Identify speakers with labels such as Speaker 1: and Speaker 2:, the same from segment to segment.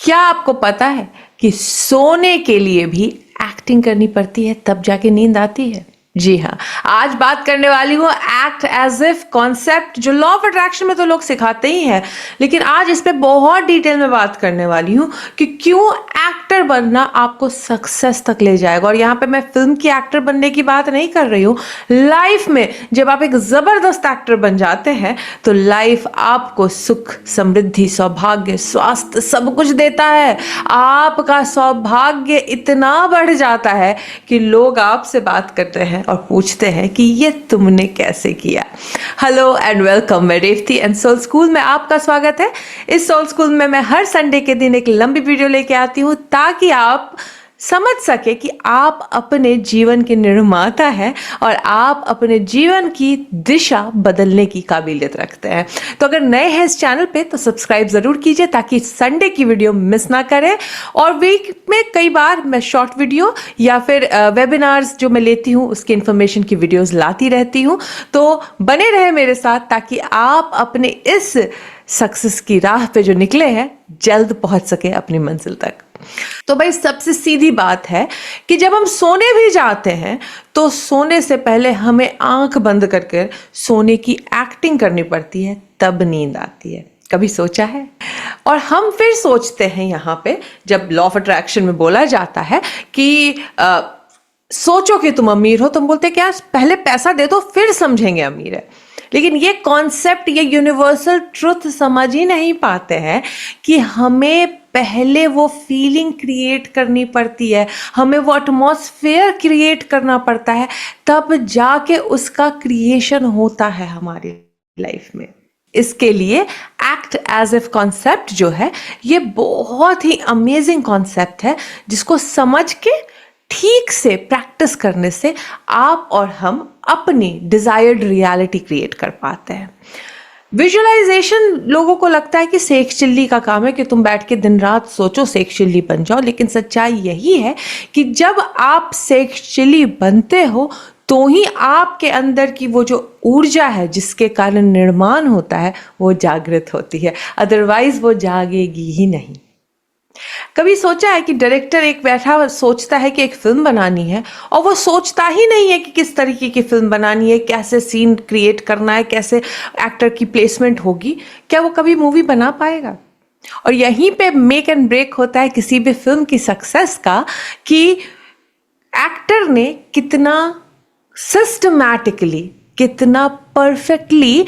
Speaker 1: क्या आपको पता है कि सोने के लिए भी एक्टिंग करनी पड़ती है, तब जाके नींद आती है? जी हाँ, आज बात करने वाली हूँ एक्ट एज इफ कॉन्सेप्ट, जो लॉ ऑफ अट्रैक्शन में तो लोग सिखाते ही हैं, लेकिन आज इस पे बहुत डिटेल में बात करने वाली हूँ कि क्यों एक्टर बनना आपको सक्सेस तक ले जाएगा। और यहाँ पे मैं फिल्म की एक्टर बनने की बात नहीं कर रही हूँ, लाइफ में जब आप एक जबरदस्त एक्टर बन जाते हैं तो लाइफ आपको सुख, समृद्धि, सौभाग्य, स्वास्थ्य सब कुछ देता है। आपका सौभाग्य इतना बढ़ जाता है कि लोग आपसे बात करते हैं और पूछते हैं कि ये तुमने कैसे किया। हेलो एंड वेलकम, मैं रेवती एंड सोल स्कूल में आपका स्वागत है। इस सोल स्कूल में मैं हर संडे के दिन एक लंबी वीडियो लेके आती हूँ ताकि आप समझ सके कि आप अपने जीवन के निर्माता हैं और आप अपने जीवन की दिशा बदलने की काबिलियत रखते हैं। तो अगर नए हैं इस चैनल पे तो सब्सक्राइब ज़रूर कीजिए ताकि संडे की वीडियो मिस ना करें। और वीक में कई बार मैं शॉर्ट वीडियो या फिर वेबिनार्स जो मैं लेती हूँ उसकी इन्फॉर्मेशन की वीडियोस लाती रहती हूँ। तो बने रहे मेरे साथ ताकि आप अपने इस सक्सेस की राह पे जो निकले हैं जल्द पहुंच सके अपनी मंजिल तक। तो भाई सबसे सीधी बात है कि जब हम सोने भी जाते हैं तो सोने से पहले हमें आंख बंद करके सोने की एक्टिंग करनी पड़ती है, तब नींद आती है। कभी सोचा है? और हम फिर सोचते हैं यहाँ पे, जब लॉ ऑफ अट्रैक्शन में बोला जाता है कि सोचो कि तुम अमीर हो, तुम बोलते क्या पहले पैसा दे दो फिर समझेंगे अमीर है। लेकिन ये कॉन्सेप्ट, ये यूनिवर्सल ट्रुथ समझ ही नहीं पाते हैं कि हमें पहले वो फीलिंग क्रिएट करनी पड़ती है, हमें वो एटमॉस्फेयर क्रिएट करना पड़ता है, तब जाके उसका क्रिएशन होता है हमारी लाइफ में। इसके लिए एक्ट एज इफ कॉन्सेप्ट जो है ये बहुत ही अमेजिंग कॉन्सेप्ट है, जिसको समझ के ठीक से प्रैक्टिस करने से आप और हम अपनी डिजायर्ड रियलिटी क्रिएट कर पाते हैं। विजुअलाइजेशन लोगों को लगता है कि शेख चिल्ली का काम है कि तुम बैठ के दिन रात सोचो शेख चिल्ली बन जाओ, लेकिन सच्चाई यही है कि जब आप शेख चिल्ली बनते हो तो ही आपके अंदर की वो जो ऊर्जा है जिसके कारण निर्माण होता है वो जागृत होती है, अदरवाइज वो जागेगी ही नहीं। कभी सोचा है कि डायरेक्टर एक बैठा सोचता है कि एक फिल्म बनानी है और वो सोचता ही नहीं है कि किस तरीके की फिल्म बनानी है, कैसे सीन क्रिएट करना है, कैसे एक्टर की प्लेसमेंट होगी, क्या वो कभी मूवी बना पाएगा? और यहीं पे मेक एंड ब्रेक होता है किसी भी फिल्म की सक्सेस का कि एक्टर ने कितना सिस्टमैटिकली, कितना परफेक्टली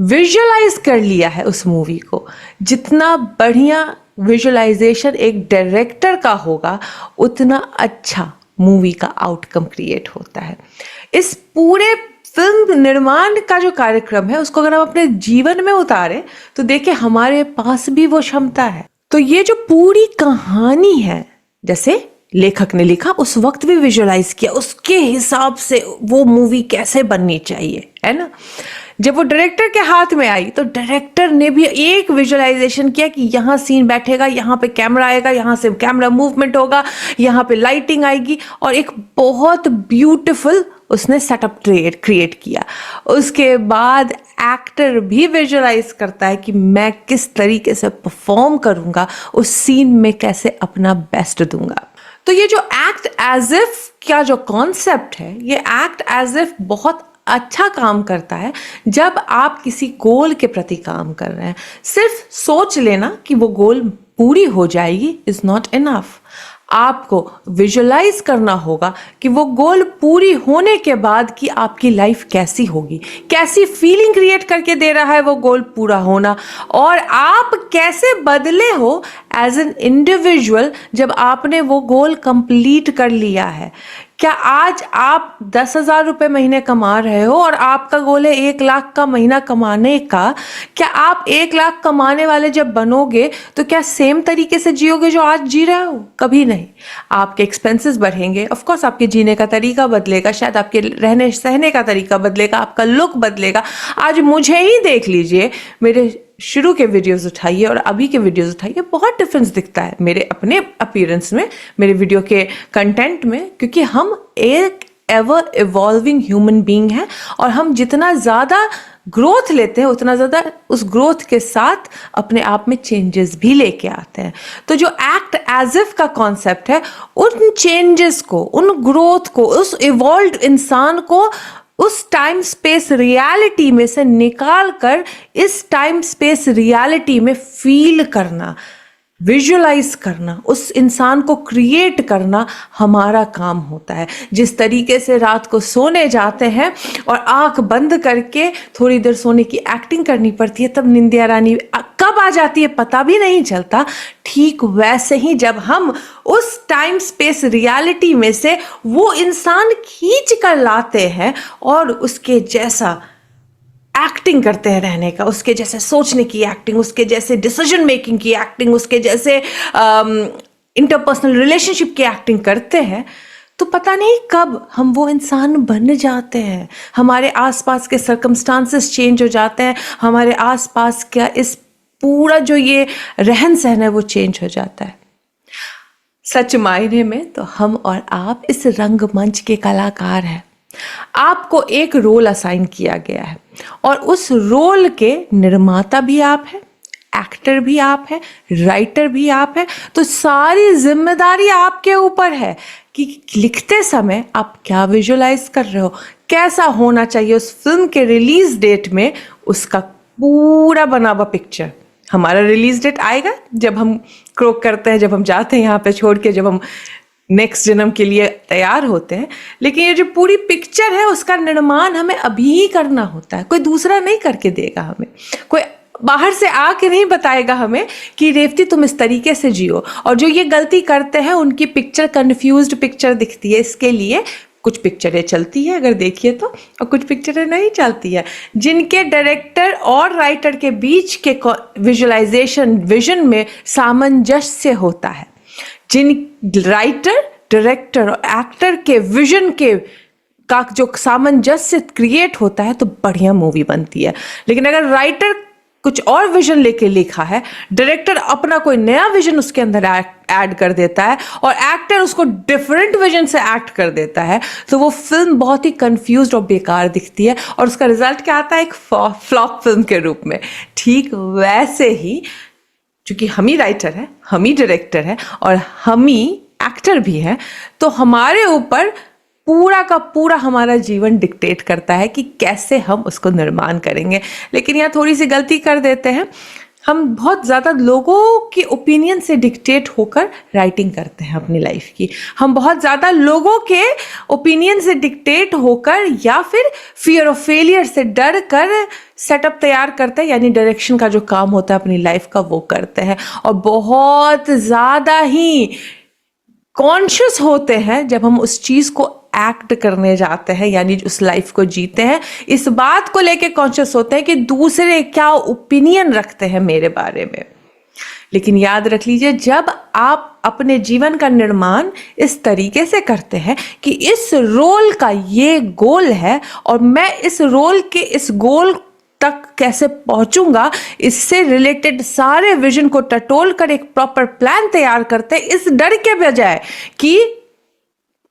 Speaker 1: विजुअलाइज कर लिया है उस मूवी को। जितना बढ़िया विजुअलाइजेशन एक डायरेक्टर का होगा उतना अच्छा मूवी का आउटकम क्रिएट होता है। इस पूरे फिल्म निर्माण का जो कार्यक्रम है उसको अगर हम अपने जीवन में उतारें तो देखिए हमारे पास भी वो क्षमता है। तो ये जो पूरी कहानी है, जैसे लेखक ने लिखा उस वक्त भी विजुअलाइज किया, उसके हिसाब से वो मूवी कैसे बननी चाहिए, है ना। जब वो डायरेक्टर के हाथ में आई तो डायरेक्टर ने भी एक विजुअलाइजेशन किया कि यहाँ सीन बैठेगा, यहाँ पे कैमरा आएगा, यहाँ से कैमरा मूवमेंट होगा, यहाँ पे लाइटिंग आएगी, और एक बहुत ब्यूटीफुल उसने सेटअप क्रिएट किया। उसके बाद एक्टर भी विजुअलाइज करता है कि मैं किस तरीके से परफॉर्म करूँगा, उस सीन में कैसे अपना बेस्ट दूंगा। तो ये जो एक्ट एज इफ का जो कॉन्सेप्ट है, ये एक्ट एज इफ बहुत अच्छा काम करता है जब आप किसी गोल के प्रति काम कर रहे हैं। सिर्फ सोच लेना कि वो गोल पूरी हो जाएगी इज नॉट इनफ। आपको विजुअलाइज करना होगा कि वो गोल पूरी होने के बाद कि आपकी लाइफ कैसी होगी, कैसी फीलिंग क्रिएट करके दे रहा है वो गोल पूरा होना, और आप कैसे बदले हो एज एन इंडिविजुअल जब आपने वो गोल कंप्लीट कर लिया है। क्या आज आप 10,000 रुपये महीने कमा रहे हो और आपका गोल है 1 लाख का महीना कमाने का? क्या आप 1 लाख कमाने वाले जब बनोगे तो क्या सेम तरीके से जियोगे जो आज जी रहे हो? कभी नहीं। आपके एक्सपेंसेस बढ़ेंगे, ऑफ कोर्स आपके जीने का तरीका बदलेगा, शायद आपके रहने सहने का तरीका बदलेगा, आपका लुक बदलेगा। आज मुझे ही देख लीजिए, मेरे शुरू के वीडियोस उठाइए और अभी के वीडियोस उठाइए, बहुत डिफरेंस दिखता है मेरे अपने अपीयरेंस में, मेरे वीडियो के कंटेंट में, क्योंकि हम एक एवर इवॉल्विंग ह्यूमन बीइंग हैं और हम जितना ज़्यादा ग्रोथ लेते हैं उतना ज़्यादा उस ग्रोथ के साथ अपने आप में चेंजेस भी लेके आते हैं। तो जो एक्ट एज इफ का कॉन्सेप्ट है, उन चेंजेस को, उन ग्रोथ को, उस इवॉल्व इंसान को उस टाइम स्पेस रियलिटी में से निकाल कर इस टाइम स्पेस रियलिटी में फील करना, विजुअलाइज करना, उस इंसान को क्रिएट करना हमारा काम होता है। जिस तरीके से रात को सोने जाते हैं और आंख बंद करके थोड़ी देर सोने की एक्टिंग करनी पड़ती है, तब निंदिया रानी कब आ जाती है पता भी नहीं चलता, ठीक वैसे ही जब हम उस टाइम स्पेस रियलिटी में से वो इंसान खींच कर लाते हैं और उसके जैसा एक्टिंग करते हैं रहने का, उसके जैसे सोचने की एक्टिंग, उसके जैसे डिसीजन मेकिंग की एक्टिंग, उसके जैसे इंटरपर्सनल रिलेशनशिप की एक्टिंग करते हैं, तो पता नहीं कब हम वो इंसान बन जाते हैं। हमारे आसपास के सर्कमस्टांसेस चेंज हो जाते हैं, हमारे आसपास का इस पूरा जो ये रहन सहन है वो चेंज हो जाता है। सच मायने में तो हम और आप इस रंगमंच के कलाकार हैं। आपको एक रोल असाइन किया गया है और उस रोल के निर्माता भी आप हैं, एक्टर भी आप हैं, राइटर भी आप हैं। तो सारी जिम्मेदारी आपके ऊपर है कि लिखते समय आप क्या विजुअलाइज कर रहे हो, कैसा होना चाहिए उस फिल्म के रिलीज डेट में, उसका पूरा बना हुआ पिक्चर। हमारा रिलीज डेट आएगा जब हम क्रोक करते हैं, जब हम जाते हैं यहाँ पे छोड़ के, जब हम नेक्स्ट जन्म के लिए तैयार होते हैं। लेकिन ये जो पूरी पिक्चर है उसका निर्माण हमें अभी ही करना होता है, कोई दूसरा नहीं करके देगा हमें, कोई बाहर से आके नहीं बताएगा हमें कि रेवती तुम इस तरीके से जियो। और जो ये गलती करते हैं उनकी पिक्चर कन्फ्यूज्ड पिक्चर दिखती है। इसके लिए कुछ पिक्चरें चलती है अगर देखिए तो, और कुछ पिक्चरें नहीं चलती है। जिनके डायरेक्टर और राइटर के बीच के विजुअलाइजेशन विजन में सामंजस्य होता है, जिन राइटर, डायरेक्टर और एक्टर के विजन के का जो सामंजस्य क्रिएट होता है तो बढ़िया मूवी बनती है। लेकिन अगर राइटर कुछ और विजन लेके लिखा है, डायरेक्टर अपना कोई नया विजन उसके अंदर ऐड कर देता है और एक्टर उसको डिफरेंट विजन से एक्ट कर देता है, तो वो फिल्म बहुत ही कंफ्यूज्ड और बेकार दिखती है और उसका रिजल्ट क्या आता है, एक फ्लॉप फिल्म के रूप में। ठीक वैसे ही क्योंकि हम ही राइटर हैं, हम ही डायरेक्टर हैं और हम ही एक्टर भी हैं, तो हमारे ऊपर पूरा का पूरा हमारा जीवन डिक्टेट करता है कि कैसे हम उसको निर्माण करेंगे। लेकिन यहाँ थोड़ी सी गलती कर देते हैं, हम बहुत ज़्यादा लोगों के ओपिनियन से डिक्टेट होकर राइटिंग करते हैं अपनी लाइफ की। हम बहुत ज़्यादा लोगों के ओपिनियन से डिक्टेट होकर या फिर फियर ऑफ फेलियर से डर कर सेटअप तैयार करते हैं, यानी डायरेक्शन का जो काम होता है अपनी लाइफ का वो करते हैं। और बहुत ज़्यादा ही कॉन्शियस होते हैं जब हम उस चीज़ को एक्ट करने जाते हैं, यानी उस लाइफ को जीते हैं, इस बात को लेके कॉन्शियस होते हैं कि दूसरे क्या ओपिनियन रखते हैं मेरे बारे में। लेकिन याद रख लीजिए, जब आप अपने जीवन का निर्माण इस तरीके से करते हैं कि इस रोल का ये गोल है और मैं इस रोल के इस गोल तक कैसे पहुंचूंगा, इससे रिलेटेड सारे विजन को टटोल कर एक प्रॉपर प्लान तैयार करते हैं, इस डर के बजाय कि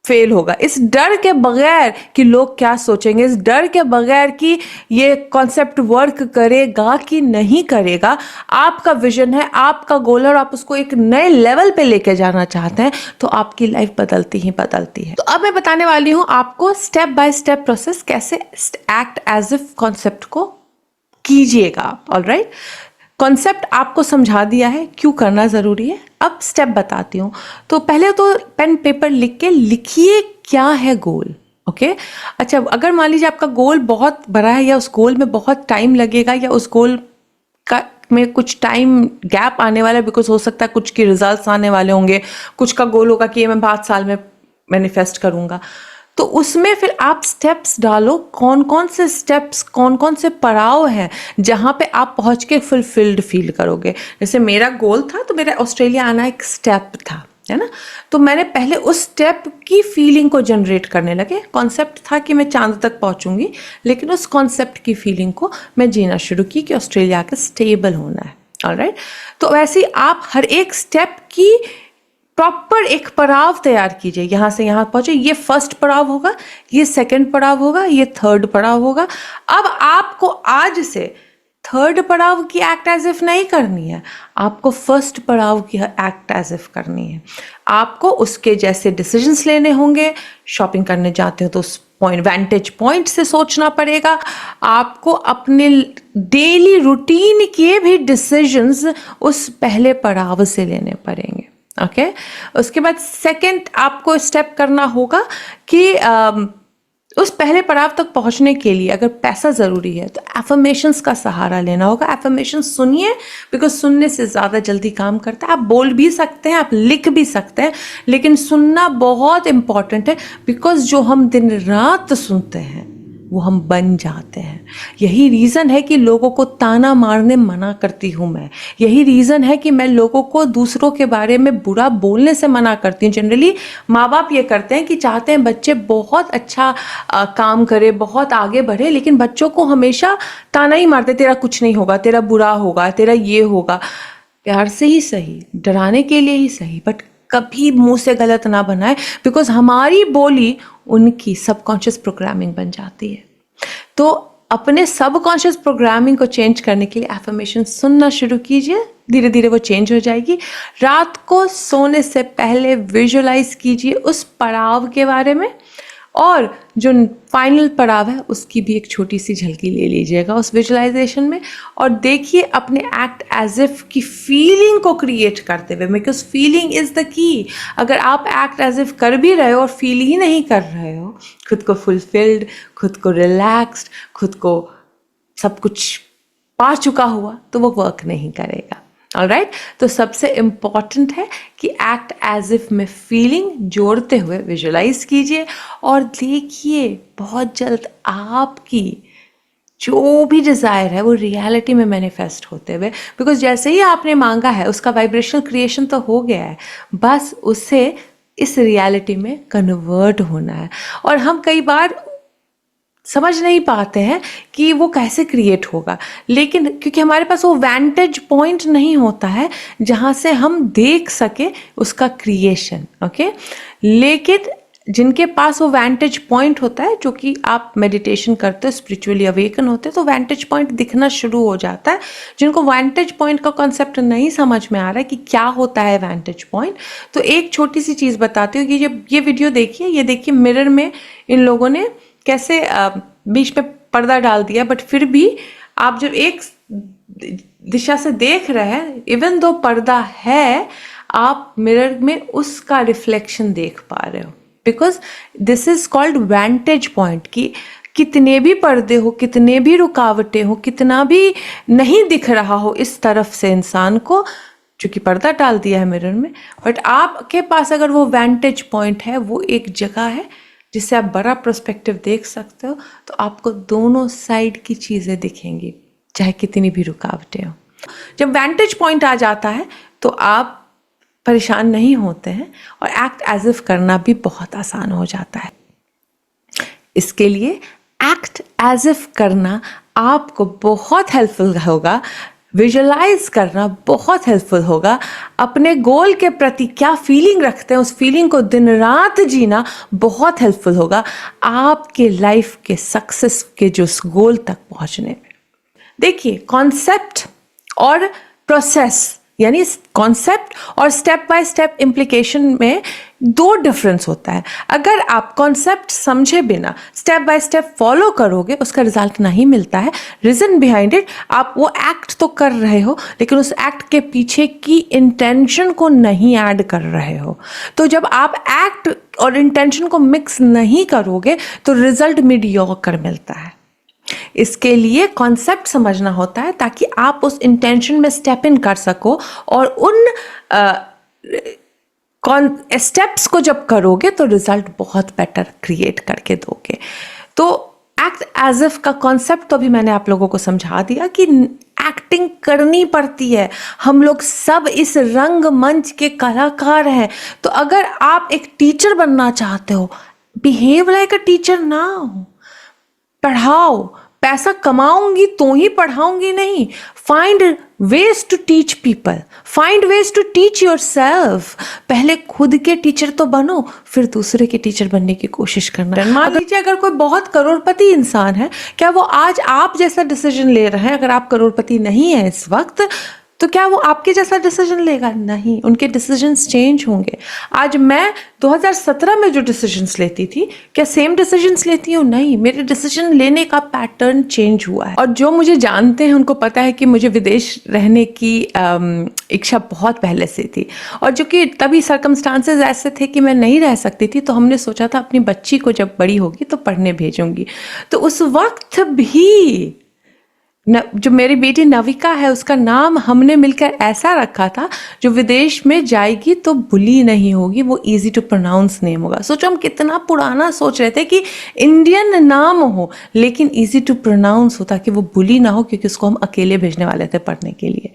Speaker 1: फेल होगा, इस डर के बगैर कि लोग क्या सोचेंगे, इस डर के बगैर कि ये कॉन्सेप्ट वर्क करेगा कि नहीं करेगा। आपका विजन है, आपका गोल है और आप उसको एक नए लेवल पे लेके जाना चाहते हैं, तो आपकी लाइफ बदलती ही बदलती है। तो अब मैं बताने वाली हूं आपको स्टेप बाय स्टेप प्रोसेस कैसे एक्ट एज इफ कॉन्सेप्ट को कीजिएगा। ऑलराइट, कॉन्सेप्ट आपको समझा दिया है क्यों करना ज़रूरी है, अब स्टेप बताती हूँ। तो पहले तो पेन पेपर लिख के लिखिए क्या है गोल। ओके, अच्छा, अगर मान लीजिए आपका गोल बहुत बड़ा है या उस गोल में बहुत टाइम लगेगा या उस गोल का में कुछ टाइम गैप आने वाला है, बिकॉज हो सकता है कुछ के रिजल्ट्स आने वाले होंगे, कुछ का गोल होगा कि ये मैं 5 साल में मैनिफेस्ट करूँगा, तो उसमें फिर आप स्टेप्स डालो, कौन कौन से स्टेप्स, कौन कौन से पड़ाव हैं जहाँ पे आप पहुँच के फुलफिल्ड फील करोगे। जैसे मेरा गोल था तो मेरा ऑस्ट्रेलिया आना एक स्टेप था, है ना, तो मैंने पहले उस स्टेप की फीलिंग को जनरेट करने लगे। कॉन्सेप्ट था कि मैं चांद तक पहुँचूंगी, लेकिन उस कॉन्सेप्ट की फीलिंग को मैं जीना शुरू की कि ऑस्ट्रेलिया का स्टेबल होना है। ऑलराइट, तो वैसे ही आप हर एक स्टेप की प्रॉपर एक पड़ाव तैयार कीजिए, यहाँ से यहाँ पहुंचे, ये फर्स्ट पड़ाव होगा, ये सेकंड पड़ाव होगा, ये थर्ड पड़ाव होगा। अब आपको आज से थर्ड पड़ाव की एक्ट एज इफ नहीं करनी है, आपको फर्स्ट पड़ाव की एक्ट एज इफ करनी है। आपको उसके जैसे डिसीजंस लेने होंगे। शॉपिंग करने जाते हो तो उस वेंटेज पॉइंट से सोचना पड़ेगा। आपको अपने डेली रूटीन के भी डिसीजंस उस पहले पड़ाव से लेने पड़ेंगे। ओके उसके बाद सेकंड आपको स्टेप करना होगा कि उस पहले पड़ाव तक पहुंचने के लिए अगर पैसा ज़रूरी है तो एफर्मेशंस का सहारा लेना होगा। एफर्मेशंस सुनिए, बिकॉज सुनने से ज़्यादा जल्दी काम करता है। आप बोल भी सकते हैं, आप लिख भी सकते हैं, लेकिन सुनना बहुत इम्पॉर्टेंट है, बिकॉज जो हम दिन रात सुनते हैं वो हम बन जाते हैं। यही रीज़न है कि लोगों को ताना मारने मना करती हूँ मैं। यही रीज़न है कि मैं लोगों को दूसरों के बारे में बुरा बोलने से मना करती हूँ। जनरली माँ बाप ये करते हैं कि चाहते हैं बच्चे बहुत अच्छा काम करे, बहुत आगे बढ़े, लेकिन बच्चों को हमेशा ताना ही मारते, तेरा कुछ नहीं होगा, तेरा बुरा होगा, तेरा ये होगा। प्यार से ही सही, डराने के लिए ही सही, बट कभी मुंह से गलत ना बनाए, बिकॉज हमारी बोली उनकी सबकॉन्शियस प्रोग्रामिंग बन जाती है। तो अपने सबकॉन्शियस प्रोग्रामिंग को चेंज करने के लिए एफर्मेशन सुनना शुरू कीजिए, धीरे धीरे वो चेंज हो जाएगी। रात को सोने से पहले विजुअलाइज कीजिए उस पड़ाव के बारे में, और जो फाइनल पड़ाव है उसकी भी एक छोटी सी झलकी ले लीजिएगा उस विजुअलाइजेशन में, और देखिए अपने एक्ट एज इफ की फीलिंग को क्रिएट करते हुए, because feeling is the key. अगर आप एक्ट एज इफ कर भी रहे हो और फील ही नहीं कर रहे हो खुद को फुलफिल्ड, खुद को रिलैक्स्ड, खुद को सब कुछ पा चुका हुआ, तो वो वर्क नहीं करेगा। ऑलराइट, तो सबसे इम्पॉर्टेंट है कि एक्ट एज इफ में फीलिंग जोड़ते हुए विजुअलाइज कीजिए, और देखिए बहुत जल्द आपकी जो भी डिज़ायर है वो रियलिटी में मैनिफेस्ट होते हुए, बिकॉज जैसे ही आपने मांगा है उसका वाइब्रेशनल क्रिएशन तो हो गया है, बस उसे इस रियलिटी में कन्वर्ट होना है। और हम कई बार समझ नहीं पाते हैं कि वो कैसे क्रिएट होगा, लेकिन क्योंकि हमारे पास वो वैंटेज पॉइंट नहीं होता है जहाँ से हम देख सके उसका क्रिएशन। ओके, लेकिन जिनके पास वो वैंटेज पॉइंट होता है, जो कि आप मेडिटेशन करते हो, स्पिरिचुअली अवेकन होते हैं, तो वैंटेज पॉइंट दिखना शुरू हो जाता है। जिनको वैंटेज पॉइंट का कॉन्सेप्ट नहीं समझ में आ रहा है कि क्या होता है वैंटेज पॉइंट, तो एक छोटी सी चीज़ बताती हूँ कि जब ये वीडियो देखिए, ये देखिए मिरर में इन लोगों ने कैसे बीच में पर्दा डाल दिया, बट फिर भी आप जब एक दिशा से देख रहे हैं, इवन दो पर्दा है, आप मिरर में उसका रिफ्लेक्शन देख पा रहे हो, because this is called vantage point. कि कितने भी पर्दे हो, कितने भी रुकावटें हो, कितना भी नहीं दिख रहा हो इस तरफ से इंसान को, चूंकि पर्दा डाल दिया है मिरर में, बट आपके पास अगर वो वैंटेज पॉइंट है, वो एक जगह है जिससे आप बड़ा पर्सपेक्टिव देख सकते हो, तो आपको दोनों साइड की चीज़ें दिखेंगी, चाहे कितनी भी रुकावटें हो। जब वैंटेज पॉइंट आ जाता है तो आप परेशान नहीं होते हैं, और एक्ट एज इफ करना भी बहुत आसान हो जाता है। इसके लिए एक्ट एज इफ करना आपको बहुत हेल्पफुल होगा, विजुअलाइज करना बहुत हेल्पफुल होगा, अपने गोल के प्रति क्या फीलिंग रखते हैं उस फीलिंग को दिन रात जीना बहुत हेल्पफुल होगा आपके लाइफ के सक्सेस के जो गोल तक पहुंचने में। देखिए, कॉन्सेप्ट और प्रोसेस, यानी कॉन्सेप्ट और स्टेप बाय स्टेप इम्प्लीकेशन में दो डिफरेंस होता है। अगर आप कॉन्सेप्ट समझे बिना स्टेप बाय स्टेप फॉलो करोगे, उसका रिजल्ट नहीं मिलता है। रीजन बिहाइंड इट, आप वो एक्ट तो कर रहे हो, लेकिन उस एक्ट के पीछे की इंटेंशन को नहीं ऐड कर रहे हो। तो जब आप एक्ट और इंटेंशन को मिक्स नहीं करोगे तो रिजल्ट मीडियोकर मिलता है। इसके लिए कॉन्सेप्ट समझना होता है ताकि आप उस इंटेंशन में स्टेप इन कर सको, और उन स्टेप्स को जब करोगे तो रिजल्ट बहुत बेटर क्रिएट करके दोगे। तो एक्ट एज इफ का कॉन्सेप्ट तो अभी मैंने आप लोगों को समझा दिया कि एक्टिंग करनी पड़ती है। हम लोग सब इस रंग मंच के कलाकार हैं। तो अगर आप एक टीचर बनना चाहते हो, बिहेव लाइक अ टीचर ना हो, पढ़ाओ, पैसा कमाऊंगी तो ही पढ़ाऊंगी नहीं, find ways to teach people, find ways to teach yourself. पहले खुद के टीचर तो बनो, फिर दूसरे के टीचर बनने की कोशिश करना। मान लीजिए अगर कोई बहुत करोड़पति इंसान है, क्या वो आज आप जैसा डिसीजन ले रहे हैं? अगर आप करोड़पति नहीं है इस वक्त, तो क्या वो आपके जैसा डिसीजन लेगा? नहीं, उनके डिसीजंस चेंज होंगे। आज मैं 2017 में जो डिसीजंस लेती थी, क्या सेम डिसीजंस लेती हूँ? नहीं, मेरे डिसीजन लेने का पैटर्न चेंज हुआ है। और जो मुझे जानते हैं उनको पता है कि मुझे विदेश रहने की इच्छा बहुत पहले से थी, और जो कि तभी सर्कमस्टांसेस ऐसे थे कि मैं नहीं रह सकती थी, तो हमने सोचा था अपनी बच्ची को जब बड़ी होगी तो पढ़ने भेजूंगी। तो उस वक्त भी जो मेरी बेटी नविका है, उसका नाम हमने मिलकर ऐसा रखा था, जो विदेश में जाएगी तो बुली नहीं होगी, वो इजी टू प्रोनाउंस नेम होगा। सोचो हम कितना पुराना सोच रहे थे कि इंडियन नाम हो लेकिन इजी टू प्रोनाउंस हो, ताकि वो बुली ना हो, क्योंकि उसको हम अकेले भेजने वाले थे पढ़ने के लिए।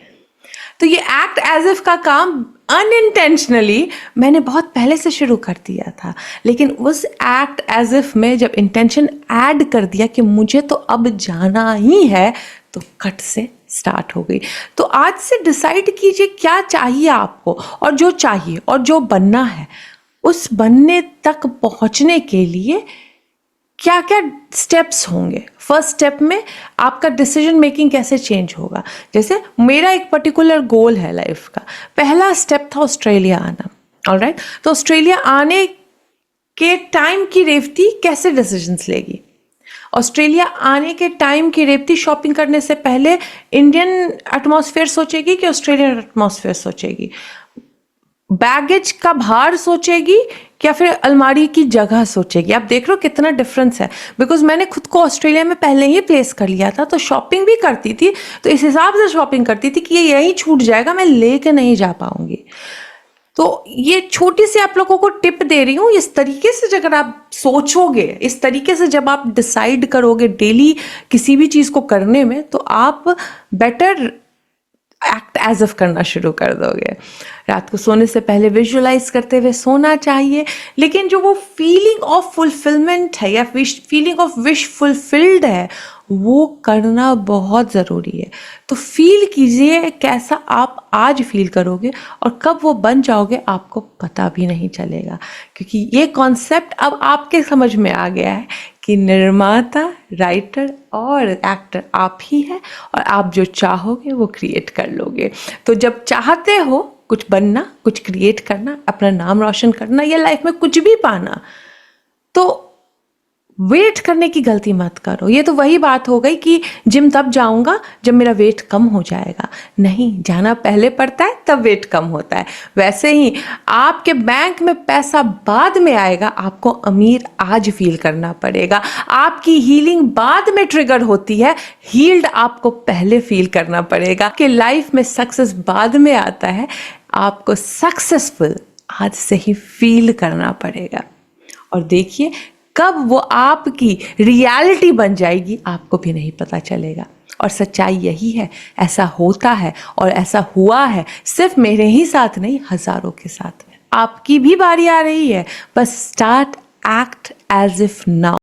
Speaker 1: तो ये एक्ट एज इफ का काम अनइंटेंशनली मैंने बहुत पहले से शुरू कर दिया था, लेकिन उस एक्ट एज इफ में जब इंटेंशन ऐड कर दिया कि मुझे तो अब जाना ही है, तो कट से स्टार्ट हो गई। तो आज से डिसाइड कीजिए क्या चाहिए आपको, और जो चाहिए और जो बनना है, उस बनने तक पहुंचने के लिए क्या क्या स्टेप्स होंगे। फर्स्ट स्टेप में आपका डिसीजन मेकिंग कैसे चेंज होगा। जैसे मेरा एक पर्टिकुलर गोल है लाइफ का, पहला स्टेप था ऑस्ट्रेलिया आना। ऑलराइट, तो ऑस्ट्रेलिया आने के टाइम की रेवती कैसे डिसीजंस लेगी? ऑस्ट्रेलिया आने के टाइम की रेवती शॉपिंग करने से पहले इंडियन एटमॉस्फेयर सोचेगी कि ऑस्ट्रेलियन एटमॉस्फेयर सोचेगी? बैगेज का भार सोचेगी या फिर अलमारी की जगह सोचेगी? आप देख रहे हो कितना डिफरेंस है। बिकॉज मैंने खुद को ऑस्ट्रेलिया में पहले ही प्लेस कर लिया था, तो शॉपिंग भी करती थी, तो इस हिसाब से शॉपिंग करती थी कि ये यहीं छूट जाएगा, मैं लेके नहीं जा पाऊंगी। तो ये छोटी सी आप लोगों को टिप दे रही हूँ। इस तरीके से अगर आप सोचोगे, इस तरीके से जब आप डिसाइड करोगे डेली किसी भी चीज़ को करने में, तो आप बेटर एक्ट एज इफ करना शुरू कर दोगे। रात को सोने से पहले विजुअलाइज करते हुए सोना चाहिए, लेकिन जो वो फीलिंग ऑफ फुलफिलमेंट है या फीलिंग ऑफ विश फुलफिल्ड है, वो करना बहुत ज़रूरी है। तो फील कीजिए कैसा आप आज फील करोगे, और कब वो बन जाओगे आपको पता भी नहीं चलेगा, क्योंकि ये कॉन्सेप्ट अब आपके समझ में आ गया है कि निर्माता, राइटर और एक्टर आप ही है, और आप जो चाहोगे वो क्रिएट कर लोगे। तो जब चाहते हो कुछ बनना, कुछ क्रिएट करना, अपना नाम रोशन करना या लाइफ में कुछ भी पाना, तो वेट करने की गलती मत करो। ये तो वही बात हो गई कि जिम तब जाऊंगा जब मेरा वेट कम हो जाएगा। नहीं, जाना पहले पड़ता है तब वेट कम होता है। वैसे ही आपके बैंक में पैसा बाद में आएगा, आपको अमीर आज फील करना पड़ेगा। आपकी हीलिंग बाद में ट्रिगर होती है, हील्ड आपको पहले फील करना पड़ेगा। कि लाइफ में सक्सेस बाद में आता है, आपको सक्सेसफुल आज से ही फील करना पड़ेगा। और देखिए कब वो आपकी रियलिटी बन जाएगी आपको भी नहीं पता चलेगा। और सच्चाई यही है, ऐसा होता है और ऐसा हुआ है, सिर्फ मेरे ही साथ नहीं, हजारों के साथ में। आपकी भी बारी आ रही है, बस start act as if now.